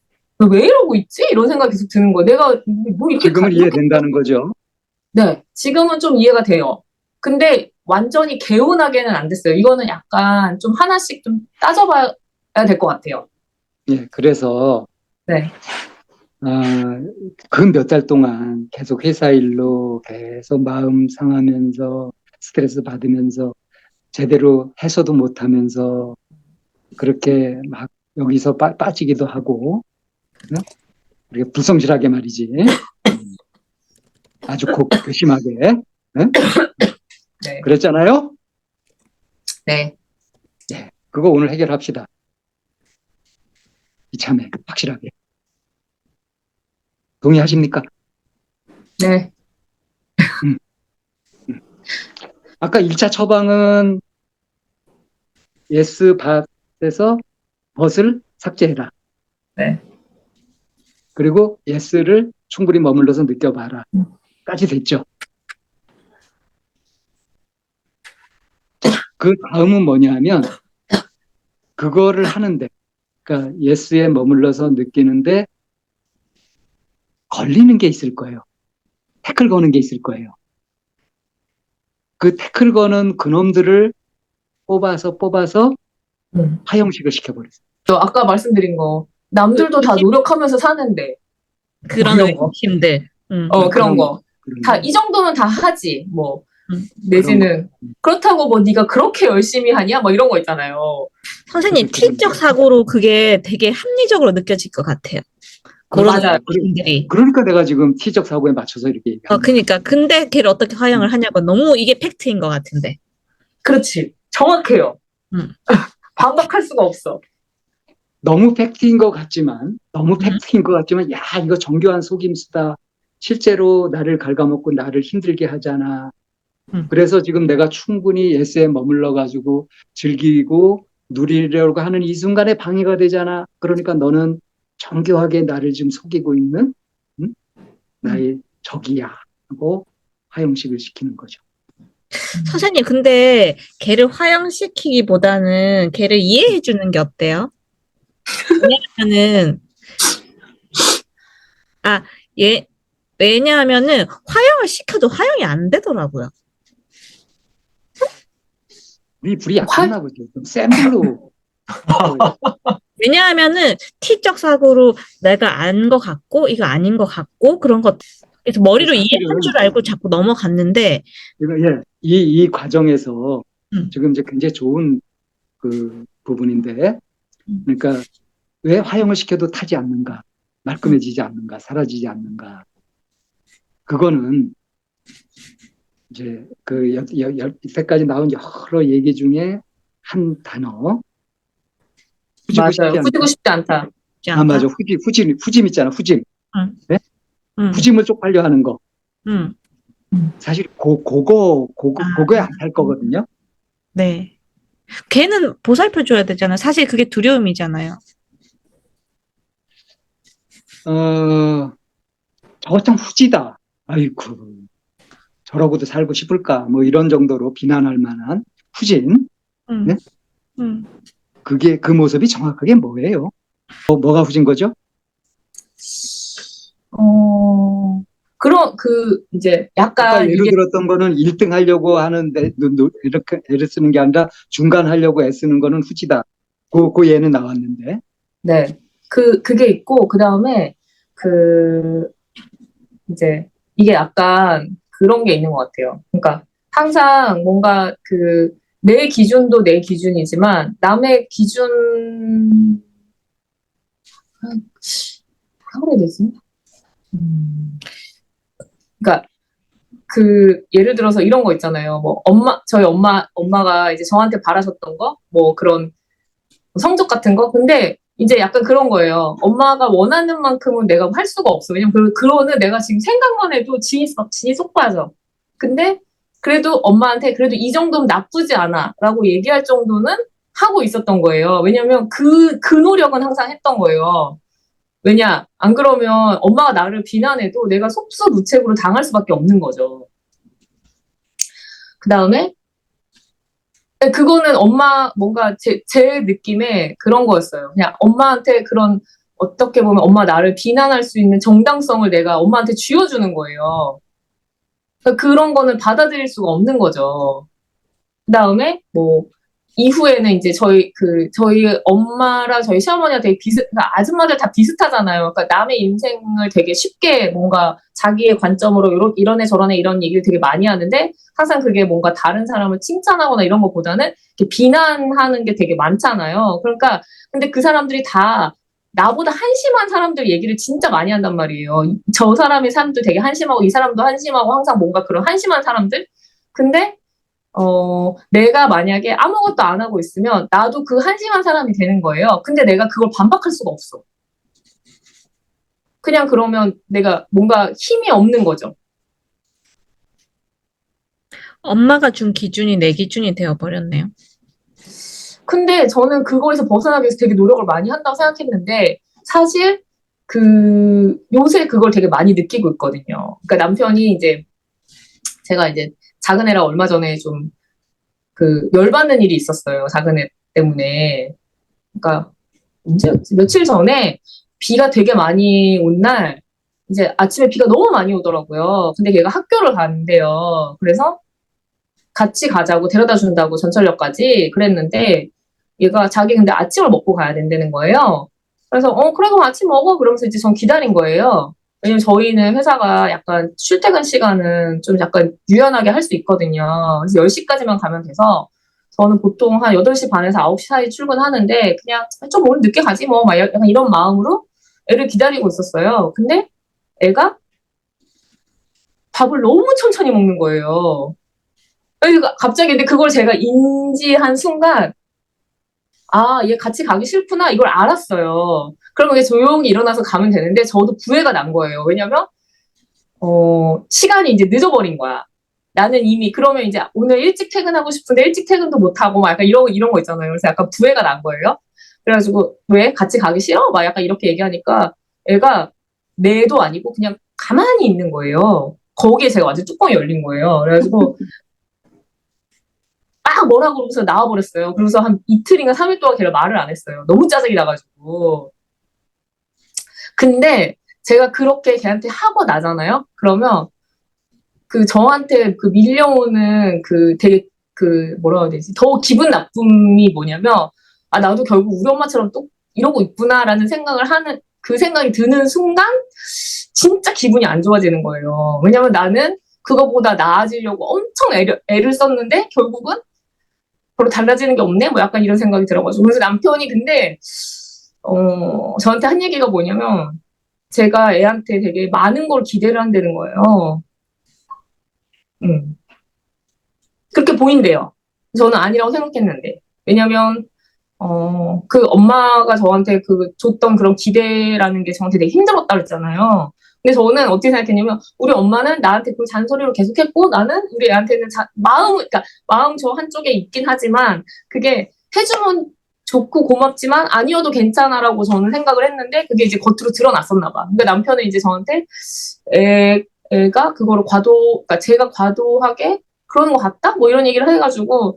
왜 이러고 있지? 이런 생각이 계속 드는 거예요. 내가 뭐 이렇게 지금은 이해된다는 거죠. 네, 지금은 좀 이해가 돼요. 근데 완전히 개운하게는 안 됐어요. 이거는 약간 좀 하나씩 좀 따져봐야 될 것 같아요. 예, 그래서 네. 그 몇 달 동안 계속 회사 일로 계속 마음 상하면서 스트레스 받으면서 제대로 해서도 못하면서 그렇게 막 여기서 빠지기도 하고 우리가 불성실하게 말이지 아주 괘씸하게 네. 그랬잖아요. 네. 예, 그거 오늘 해결합시다. 이참에 확실하게. 동의하십니까? 네. 아까 1차 처방은 yes, but에서 but을 삭제해라. 네. 그리고 yes를 충분히 머물러서 느껴봐라. 까지 됐죠. 그 다음은 뭐냐 하면 그거를 하는데 그러니까 예스에 머물러서 느끼는데 걸리는 게 있을 거예요. 태클 거는 게 있을 거예요. 그 태클 거는 그놈들을 뽑아서 화형식을 시켜버렸어요. 저 아까 말씀드린 거 남들도 다 노력하면서 사는데 그런 이런 거. 의심들. 그런 거. 그런 다 거. 이 정도는 다 하지. 뭐 음. 내지는 그렇다고 뭐 네가 그렇게 열심히 하냐? 뭐 이런 거 있잖아요. 선생님, T적 사고로 그게 되게 합리적으로 느껴질 것 같아요. 그런 맞아요. 의심들이. 그러니까 내가 지금 T적 사고에 맞춰서 이렇게 얘기하는 거예요. 그러니까 근데 걔를 어떻게 화형을 하냐고 너무 이게 팩트인 것 같은데. 그렇지. 정확해요. 음. 반박할 수가 없어. 너무 팩트인 것 같지만, 야, 이거 정교한 속임수다. 실제로 나를 갉아먹고 나를 힘들게 하잖아. 그래서 지금 내가 충분히 예스에 머물러가지고 즐기고 누리려고 하는 이 순간에 방해가 되잖아. 그러니까 너는 정교하게 나를 지금 속이고 있는 나의 적이야. 하고 화형식을 시키는 거죠. 선생님, 근데 걔를 화형시키기보다는 걔를 이해해 주는 게 어때요? 왜냐하면은, 왜냐하면은 화형을 시켜도 화형이 안 되더라고요. 우리 불이 약했나 보죠. 좀 센 불로. 왜냐하면은 T적 사고로 내가 안 것 같고 이거 아닌 것 같고 그런 것 그래서 머리로 이해한 줄 알고 자꾸 넘어갔는데 예, 이 과정에서 음. 지금 이제 굉장히 좋은 그 부분인데, 그러니까 왜 화형을 시켜도 타지 않는가, 말끔해지지 않는가, 사라지지 않는가. 그거는 이제 그 이때까지 나온 여러 얘기 중에 한 단어, 후지고 싶지 맞아요. 않다. 후지고 싶지 않다. 맞아. 후짐 있잖아, 후짐. 응. 네? 응. 후짐을 쪽팔려 하는 거. 응. 사실 그거에 안 탈 거거든요. 네. 걔는 보살펴 줘야 되잖아요. 사실 그게 두려움이잖아요. 저거 참 후지다. 아이고, 저러고도 살고 싶을까? 뭐 이런 정도로 비난할 만한 후진. 응. 네? 응. 그게 그 모습이 정확하게 뭐예요? 뭐가 후진 거죠? 이제 아까 약간 예를 들었던 거는 1등 하려고 하는데 이렇게 애를 쓰는 게 아니라 중간 하려고 애쓰는 거는 후지다. 그 예는 나왔는데. 네. 그게 있고, 그 다음에, 이제, 이게 약간 그런 게 있는 것 같아요. 그러니까, 항상 뭔가 내 기준도 내 기준이지만, 남의 기준, 뭐라고 해야 되지? 그러니까, 예를 들어서 이런 거 있잖아요. 뭐, 저희 엄마가 이제 저한테 바라셨던 거? 뭐, 그런 성적 같은 거? 근데, 이제 약간 그런 거예요. 엄마가 원하는 만큼은 내가 할 수가 없어. 왜냐면 그거는 내가 지금 생각만 해도 진이 쏙 빠져. 근데 그래도 엄마한테 그래도 이 정도면 나쁘지 않아 라고 얘기할 정도는 하고 있었던 거예요. 왜냐면 그 노력은 항상 했던 거예요. 왜냐, 안 그러면 엄마가 나를 비난해도 내가 속수무책으로 당할 수밖에 없는 거죠. 그 다음에 그거는 뭔가 제 느낌에 그런 거였어요. 그냥 엄마한테 어떻게 보면 엄마 나를 비난할 수 있는 정당성을 내가 엄마한테 쥐어주는 거예요. 그러니까 그런 거는 받아들일 수가 없는 거죠. 그 다음에 이후에는 이제 저희 엄마랑 저희 시어머니가 되게 그러니까 아줌마들 다 비슷하잖아요. 그러니까 남의 인생을 되게 쉽게 뭔가 자기의 관점으로 이런 애 저런 애 이런 얘기를 되게 많이 하는데 항상 그게 뭔가 다른 사람을 칭찬하거나 이런 것보다는 이렇게 비난하는 게 되게 많잖아요. 그러니까 근데 그 사람들이 다 나보다 한심한 사람들 얘기를 진짜 많이 한단 말이에요. 저 사람의 삶도 되게 한심하고 이 사람도 한심하고 항상 뭔가 그런 한심한 사람들? 근데 내가 만약에 아무것도 안 하고 있으면 나도 그 한심한 사람이 되는 거예요. 근데 내가 그걸 반박할 수가 없어. 그냥 그러면 내가 뭔가 힘이 없는 거죠. 엄마가 준 기준이 내 기준이 되어버렸네요. 근데 저는 그거에서 벗어나기 위해서 되게 노력을 많이 한다고 생각했는데 사실 요새 그걸 되게 많이 느끼고 있거든요. 그러니까 남편이 이제 제가 이제 작은 애랑 얼마 전에 좀 열받는 일이 있었어요. 작은 애 때문에. 그러니까 언제였지? 며칠 전에 비가 되게 많이 온 날, 이제 아침에 비가 너무 많이 오더라고요. 근데 걔가 학교를 가는데요. 그래서 같이 가자고 데려다 준다고 전철역까지 그랬는데, 얘가 자기 근데 아침을 먹고 가야 된다는 거예요. 그래서, 그래, 그럼 아침 먹어. 그러면서 이제 전 기다린 거예요. 왜냐면 저희는 회사가 약간 출퇴근 시간은 좀 약간 유연하게 할 수 있거든요. 그래서 10시까지만 가면 돼서, 저는 보통 한 8시 반에서 9시 사이 출근하는데, 그냥 좀 오늘 늦게 가지 뭐, 막 약간 이런 마음으로 애를 기다리고 있었어요. 근데 애가 밥을 너무 천천히 먹는 거예요. 그러니까 갑자기 근데 그걸 제가 인지한 순간, 아, 얘 같이 가기 싫구나, 이걸 알았어요. 그러면 이제 조용히 일어나서 가면 되는데, 저도 부해가 난 거예요. 왜냐면, 시간이 이제 늦어버린 거야. 나는 이미, 그러면 이제 오늘 일찍 퇴근하고 싶은데 일찍 퇴근도 못하고, 막 약간 이런 거 있잖아요. 그래서 약간 부해가 난 거예요. 그래가지고, 왜? 같이 가기 싫어? 막 약간 이렇게 얘기하니까, 애가 내도 아니고 그냥 가만히 있는 거예요. 거기에 제가 완전 뚜껑이 열린 거예요. 그래가지고, 막 뭐라 그러면서 나와버렸어요. 그래서 한 이틀인가 3일 동안 걔가 말을 안 했어요. 너무 짜증이 나가지고. 근데 제가 그렇게 걔한테 하고 나잖아요? 그러면 그 저한테 그 밀려오는 그 되게 그 뭐라 해야 되지? 더 기분 나쁨이 뭐냐면, 아, 나도 결국 우리 엄마처럼 또 이러고 있구나라는 생각을 하는, 그 생각이 드는 순간 진짜 기분이 안 좋아지는 거예요. 왜냐면 나는 그거보다 나아지려고 엄청 애를 썼는데 결국은 별로 달라지는 게 없네? 뭐 약간 이런 생각이 들어가지고. 그래서 남편이 근데, 저한테 한 얘기가 뭐냐면, 제가 애한테 되게 많은 걸 기대를 한다는 거예요. 음. 그렇게 보인대요. 저는 아니라고 생각했는데. 왜냐면, 그 엄마가 저한테 그 줬던 그런 기대라는 게 저한테 되게 힘들었다 그랬잖아요. 근데 저는 어떻게 생각했냐면, 우리 엄마는 나한테 그 잔소리를 계속했고, 나는 우리 애한테는 그러니까 마음 저 한쪽에 있긴 하지만, 그게 해주면 좋고 고맙지만 아니어도 괜찮아라고 저는 생각을 했는데, 그게 이제 겉으로 드러났었나 봐. 근데 남편은 이제 저한테 애가 그거를 그러니까 제가 과도하게 그러는 것 같다? 뭐 이런 얘기를 해가지고,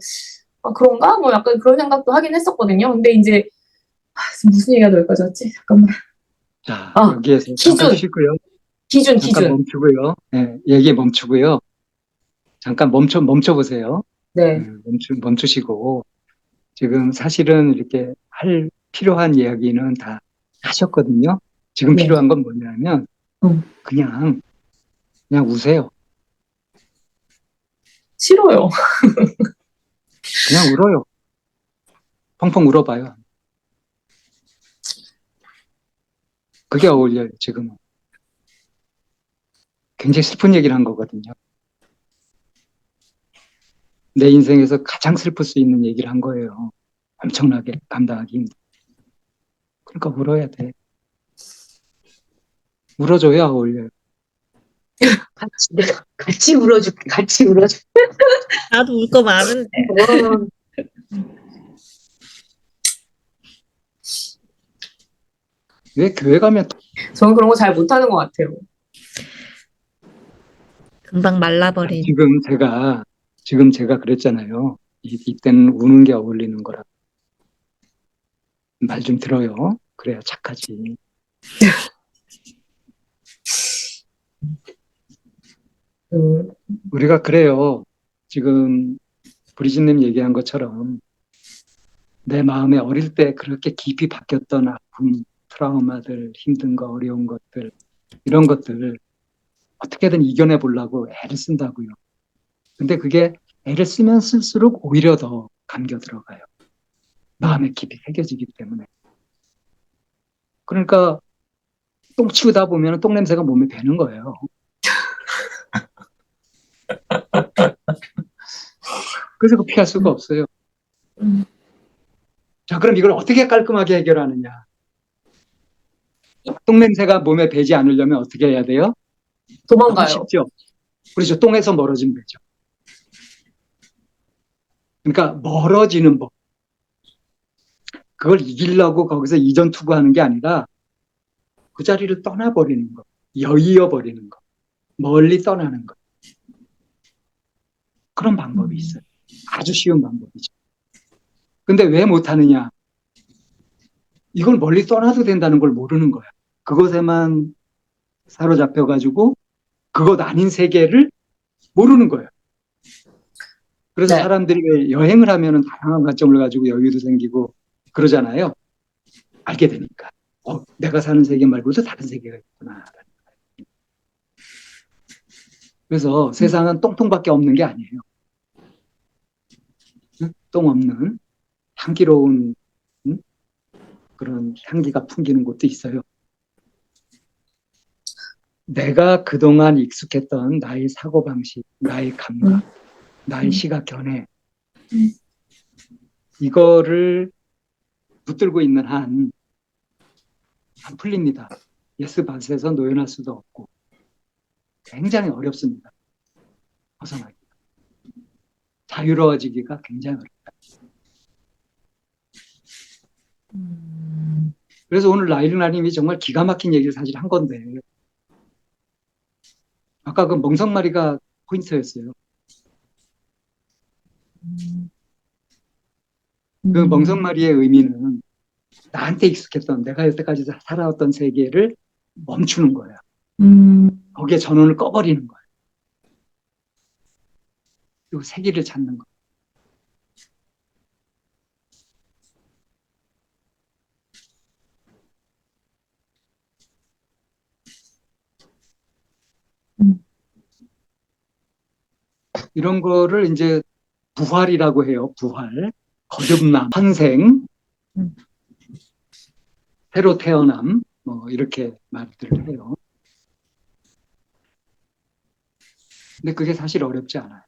아, 그런가? 뭐 약간 그런 생각도 하긴 했었거든요. 근데 이제, 무슨 얘기가 더 여기까지 왔지? 잠깐만. 자, 아, 여기에서 기준. 잠깐 쉬고요. 잠깐 멈추고요. 네, 얘기 멈추고요. 잠깐 멈춰보세요. 네. 멈추시고, 지금 사실은 이렇게 필요한 이야기는 다 하셨거든요. 지금 네. 필요한 건 뭐냐면, 음. 그냥 우세요. 싫어요. 그냥 울어요. 펑펑 울어봐요. 그게 어울려요, 지금은. 굉장히 슬픈 얘기를 한 거거든요. 내 인생에서 가장 슬플 수 있는 얘기를 한 거예요. 엄청나게 감당하기 힘들어. 그러니까 울어야 돼. 울어줘야 어울려요. 같이 울어줄게, 같이 울어줄게. 나도 울 거 많은데. 왜 교회 가면 저는 그런 거 잘 못하는 것 같아요. 금방 말라버린. 지금 제가 그랬잖아요. 이때는 우는 게 어울리는 거라. 말 좀 들어요. 그래야 착하지. 우리가 그래요. 지금 브리짓님 얘기한 것처럼 내 마음에 어릴 때 그렇게 깊이 박혔던 아픔, 트라우마들, 힘든 거, 어려운 것들, 이런 것들 어떻게든 이겨내 보려고 애를 쓴다고요. 근데 그게 애를 쓰면 쓸수록 오히려 더 감겨 들어가요. 마음에 깊이 새겨지기 때문에. 그러니까 똥 치우다 보면 똥 냄새가 몸에 배는 거예요. 그래서 그 피할 수가 없어요. 자, 그럼 이걸 어떻게 깔끔하게 해결하느냐? 똥 냄새가 몸에 배지 않으려면 어떻게 해야 돼요? 너무 도망가요. 쉽죠? 그렇죠. 똥에서 멀어지면 되죠. 그러니까 멀어지는 법. 그걸 이기려고 거기서 이전 투구하는 게 아니라 그 자리를 떠나버리는 거. 여의어 버리는 거. 멀리 떠나는 거. 그런 방법이 있어요. 아주 쉬운 방법이죠. 근데 왜 못하느냐? 이걸 멀리 떠나도 된다는 걸 모르는 거야. 그것에만 사로잡혀가지고 그것 아닌 세계를 모르는 거예요. 그래서 네. 사람들이 왜 여행을 하면은 다양한 관점을 가지고 여유도 생기고 그러잖아요. 알게 되니까. 내가 사는 세계 말고도 다른 세계가 있구나. 그래서 세상은 똥통밖에 없는 게 아니에요. 응? 똥 없는 향기로운 그런 향기가 풍기는 곳도 있어요. 내가 그동안 익숙했던 나의 사고방식, 나의 감각, 나의 시각 견해, 이거를 붙들고 있는 한 안 풀립니다. 예스밭에서 노연할 수도 없고 굉장히 어렵습니다. 벗어나기. 자유로워지기가 굉장히 어렵다. 그래서 오늘 라일락님이 정말 기가 막힌 얘기를 사실 한 건데 아까 그 멍석마리가 포인트였어요. 그 멍석마리의 의미는 나한테 익숙했던 내가 여태까지 살아왔던 세계를 멈추는 거야. 거기에 전원을 꺼버리는 거야. 그리고 새 길을 찾는 거야. 이런 거를 이제 부활이라고 해요. 부활, 거듭남, 환생, 새로 태어남, 뭐 이렇게 말들을 해요. 근데 그게 사실 어렵지 않아요.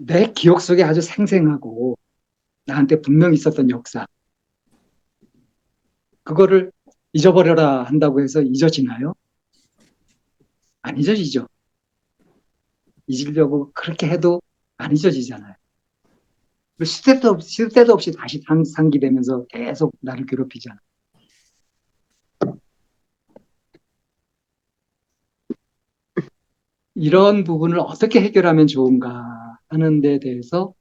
내 기억 속에 아주 생생하고 나한테 분명히 있었던 역사, 그거를 잊어버려라 한다고 해서 잊어지나요? 안 잊어지죠. 잊으려고 그렇게 해도 안 잊어지잖아요. 시도 때도 없이 다시 상기되면서 계속 나를 괴롭히잖아. 이런 부분을 어떻게 해결하면 좋은가 하는 데 대해서